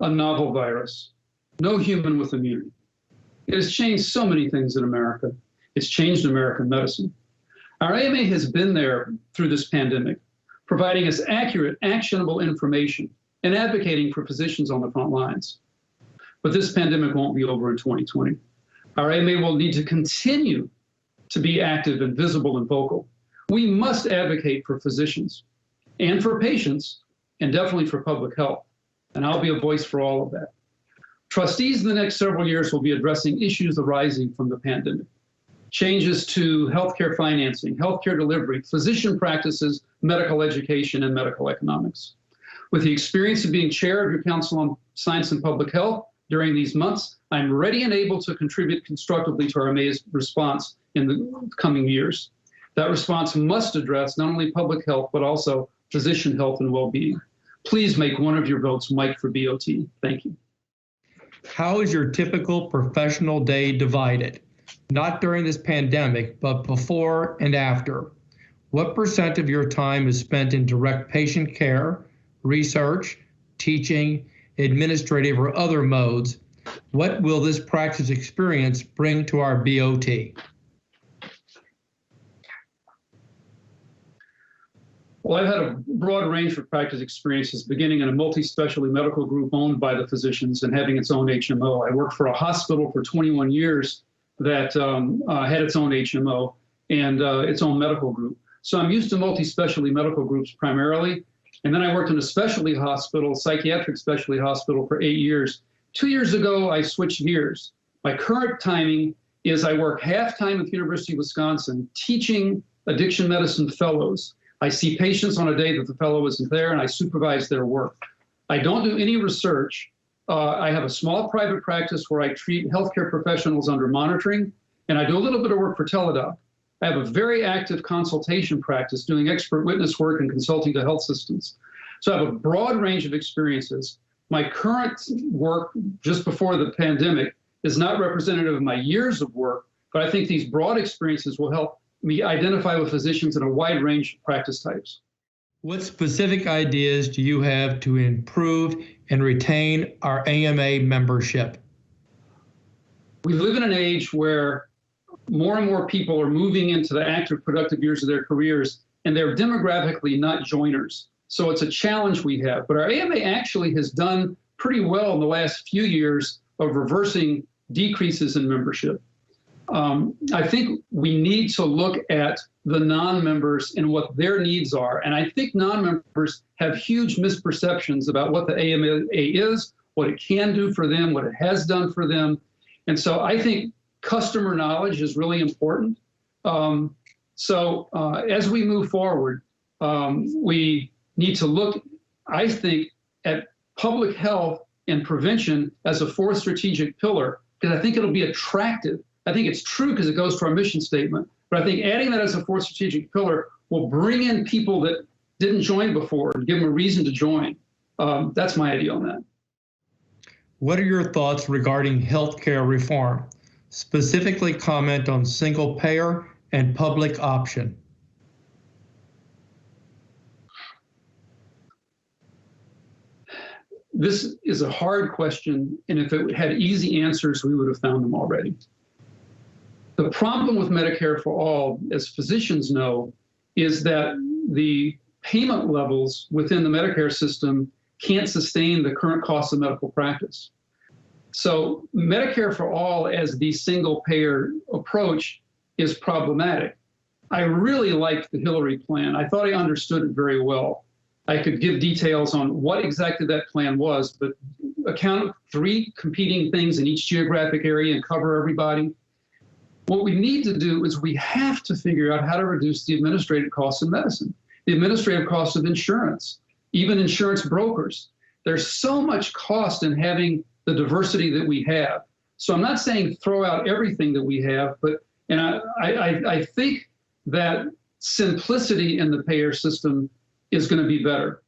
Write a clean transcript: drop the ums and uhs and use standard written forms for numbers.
a novel virus, no human with immunity. It has changed so many things in America. It's changed American medicine. Our AMA has been there through this pandemic, providing us accurate, actionable information and advocating for physicians on the front lines. But this pandemic won't be over in 2020. Our AMA will need to continue to be active and visible and vocal. We must advocate for physicians and for patients, and definitely for public health. And I'll be a voice for all of that. Trustees in the next several years will be addressing issues arising from the pandemic. Changes to healthcare financing, healthcare delivery, physician practices, medical education, and medical economics. With the experience of being chair of your Council on Science and Public Health during these months, I'm ready and able to contribute constructively to our AMA's response in the coming years. That response must address not only public health, but also physician health and well-being. Please make one of your votes Mike for BOT. Thank you. How is your typical professional day divided? Not during this pandemic, but before and after. What % of your time is spent in direct patient care, research, teaching, administrative, or other modes? What will this practice experience bring to our BOT? Well, I've had a broad range of practice experiences, beginning in a multi-specialty medical group owned by the physicians and having its own HMO. I worked for a hospital for 21 years that had its own HMO and its own medical group. So I'm used to multi-specialty medical groups primarily. And then I worked in a specialty hospital, psychiatric specialty hospital, for 8 years. 2 years ago, I switched gears. My current timing is I work half-time at the University of Wisconsin teaching addiction medicine fellows. I see patients on a day that the fellow isn't there, and I supervise their work. I don't do any research. I have a small private practice where I treat healthcare professionals under monitoring, and I do a little bit of work for Teladoc. I have a very active consultation practice doing expert witness work and consulting to health systems. So I have a broad range of experiences. My current work just before the pandemic is not representative of my years of work, but I think these broad experiences will help me identify with physicians in a wide range of practice types. What specific ideas do you have to improve and retain our AMA membership? We live in an age where more and more people are moving into the active, productive years of their careers, and they're demographically not joiners. So it's a challenge we have. But our AMA actually has done pretty well in the last few years of reversing decreases in membership. I think we need to look at the non-members and what their needs are. And I think non-members have huge misperceptions about what the AMA is, what it can do for them, what it has done for them. And so I think customer knowledge is really important. As we move forward, we need to look, I think, at public health and prevention as a fourth strategic pillar, because I think it'll be attractive. I think it's true because it goes to our mission statement, but I think adding that as a fourth strategic pillar will bring in people that didn't join before and give them a reason to join. That's my idea on that. What are your thoughts regarding healthcare reform? Specifically comment on single payer and public option. This is a hard question, and if it had easy answers, we would have found them already. The problem with Medicare for All, as physicians know, is that the payment levels within the Medicare system can't sustain the current cost of medical practice. So Medicare for All as the single payer approach is problematic. I really liked the Hillary plan. I thought I understood it very well. I could give details on what exactly that plan was, but account 3 competing things in each geographic area and cover everybody. What we need to do is we have to figure out how to reduce the administrative costs of medicine, the administrative costs of insurance, even insurance brokers. There's so much cost in having the diversity that we have. So I'm not saying throw out everything that we have, but I think that simplicity in the payer system is going to be better.